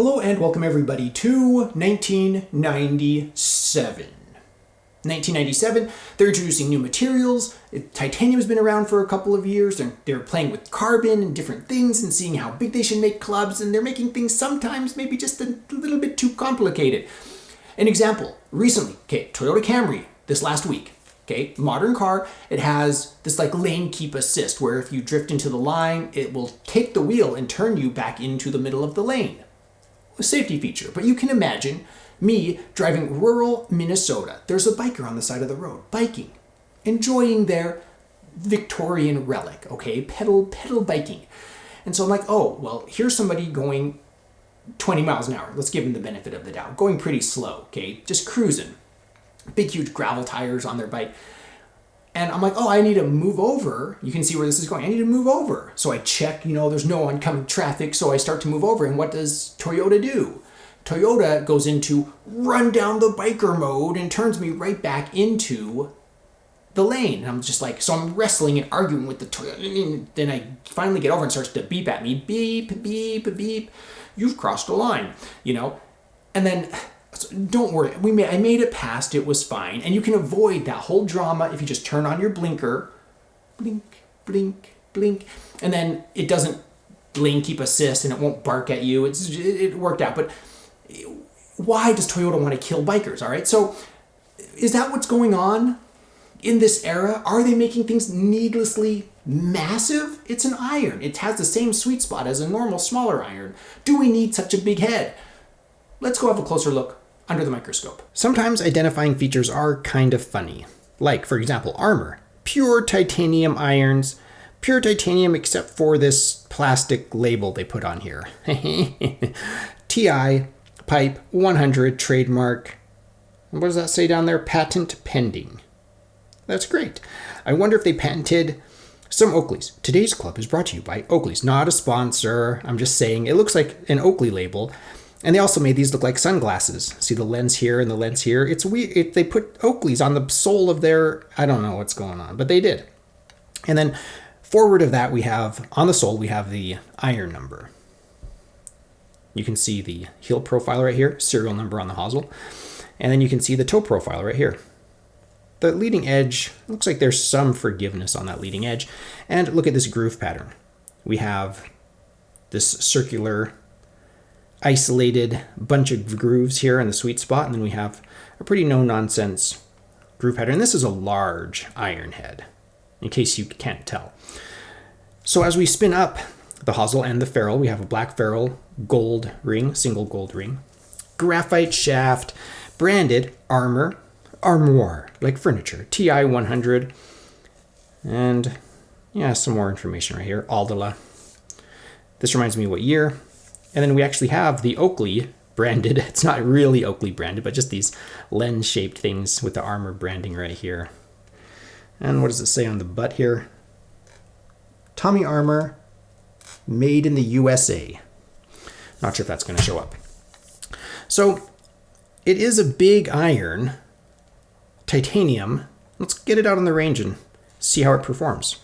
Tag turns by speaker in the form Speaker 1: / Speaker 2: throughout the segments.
Speaker 1: Hello and welcome everybody to 1997. 1997, they're introducing new materials. Titanium's been around for a couple of years, and they're playing with carbon and different things and seeing how big they should make clubs, and they're making things sometimes maybe just a little bit too complicated. An example, recently, Toyota Camry, this last week, modern car, it has this like lane keep assist, where if you drift into the line, it will take the wheel and turn you back into the middle of the lane. A safety feature, but you can imagine me driving rural Minnesota. There's a biker on the side of the road, biking, enjoying their Victorian relic, pedal biking. And so I'm like, oh, well, here's somebody going 20 miles an hour. Let's give him the benefit of the doubt. Going pretty slow, just cruising. Big, huge gravel tires on their bike. And I'm like, oh, I need to move over. You can see where this is going. I need to move over. So I check, there's no oncoming traffic. So I start to move over. And what does Toyota do? Toyota goes into run down the biker mode and turns me right back into the lane. And I'm just like, so I'm wrestling and arguing with the Toyota. And then I finally get over and starts to beep at me. Beep, beep, beep. You've crossed a line, And then... So don't worry, I made it past, it was fine. And you can avoid that whole drama if you just turn on your blinker, blink, blink, blink, and then it doesn't lane keep assist and it won't bark at you. It worked out. But why does Toyota want to kill bikers, all right? So is that what's going on in this era? Are they making things needlessly massive? It's an iron. It has the same sweet spot as a normal smaller iron. Do we need such a big head? Let's go have a closer look under the microscope. Sometimes identifying features are kind of funny. Like, for example, Armour. Pure titanium irons. Pure titanium except for this plastic label they put on here. TI, pipe, 100, trademark. What does that say down there? Patent pending. That's great. I wonder if they patented some Oakleys. Today's club is brought to you by Oakleys. Not a sponsor. I'm just saying it looks like an Oakley label. And they also made these look like sunglasses. See the lens here and the lens here? It's weird. They put Oakleys on the sole of their... I don't know what's going on, but they did. And then forward of that, we have, on the sole, we have the iron number. You can see the heel profile right here, serial number on the hosel. And then you can see the toe profile right here. The leading edge, looks like there's some forgiveness on that leading edge. And look at this groove pattern. We have this circular... isolated bunch of grooves here in the sweet spot, and then we have a pretty no-nonsense groove pattern. This is a large iron head, in case you can't tell. So as we spin up the hosel and the ferrule, we have a black ferrule, gold ring, single gold ring, graphite shaft, branded Armour, like furniture, TI 100, and some more information right here, Aldala. This reminds me what year. And then we actually have the Oakley branded. It's not really Oakley branded, but just these lens-shaped things with the Armour branding right here. And what does it say on the butt here? Tommy Armour, made in the USA. Not sure if that's going to show up. So it is a big iron, titanium. Let's get it out on the range and see how it performs.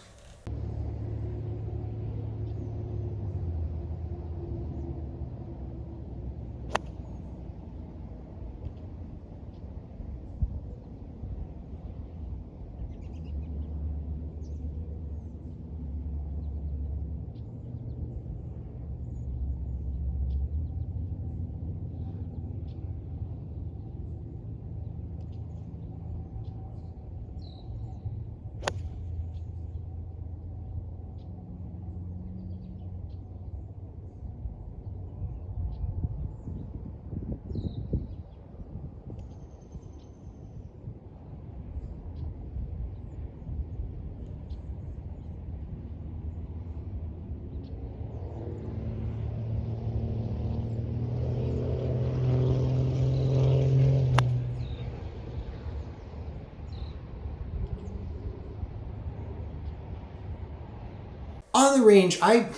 Speaker 1: On the range, I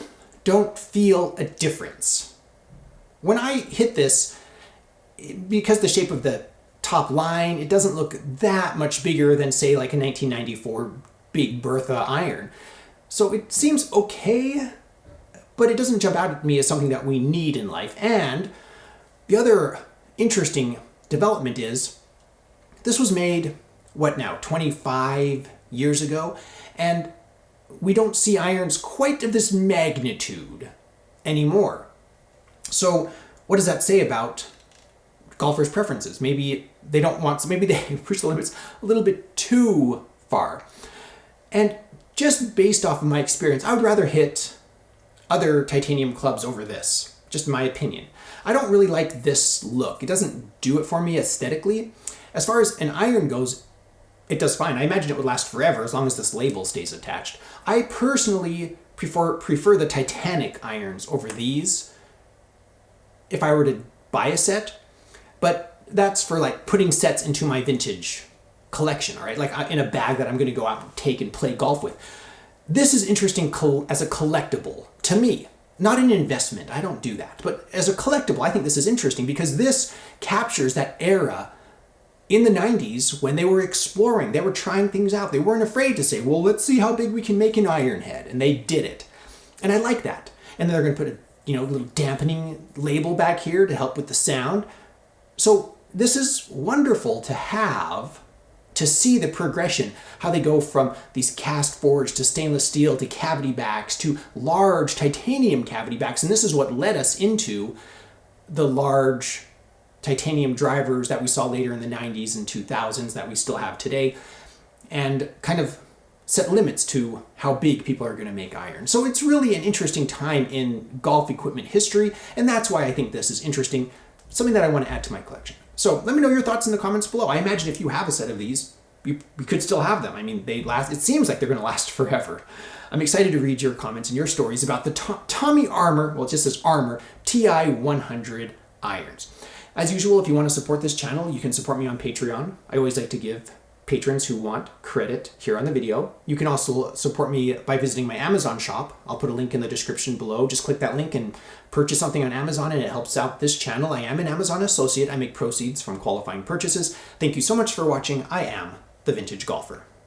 Speaker 1: don't feel a difference. When I hit this, because the shape of the top line, it doesn't look that much bigger than, say, like a 1994 Big Bertha iron. So it seems okay, but it doesn't jump out at me as something that we need in life. And The other interesting development is this was made, 25 years ago, and we don't see irons quite of this magnitude anymore. So what does that say about golfers' preferences? Maybe they don't want, maybe they push the limits a little bit too far. And just based off of my experience, I would rather hit other titanium clubs over this, just my opinion. I don't really like this look. It doesn't do it for me aesthetically. As far as an iron goes, it does fine. I imagine it would last forever as long as this label stays attached. I personally prefer the Titanic irons over these if I were to buy a set, but that's for like putting sets into my vintage collection, all right? Like in a bag that I'm gonna go out and take and play golf with. This is interesting as a collectible to me, not an investment. I don't do that, but as a collectible, I think this is interesting because this captures that era in the 90s when they were exploring, they were trying things out. They weren't afraid to say, well, let's see how big we can make an iron head. And they did it. And I like that. And then they're gonna put a little dampening label back here to help with the sound. So this is wonderful to have, to see the progression, how they go from these cast forged to stainless steel to cavity backs to large titanium cavity backs. And this is what led us into the large titanium drivers that we saw later in the 90s and 2000s that we still have today, and kind of set limits to how big people are going to make iron. So it's really an interesting time in golf equipment history, and that's why I think this is interesting, something that I want to add to my collection. So let me know your thoughts in the comments below. I imagine if you have a set of these, we could still have them. I mean, they last. It seems like they're going to last forever. I'm excited to read your comments and your stories about the Tommy Armour, well, it just says Armour, TI 100 irons. As usual, if you want to support this channel, you can support me on Patreon. I always like to give patrons who want credit here on the video. You can also support me by visiting my Amazon shop. I'll put a link in the description below. Just click that link and purchase something on Amazon, and it helps out this channel. I am an Amazon associate. I make proceeds from qualifying purchases. Thank you so much for watching. I am the Vintage Golfer.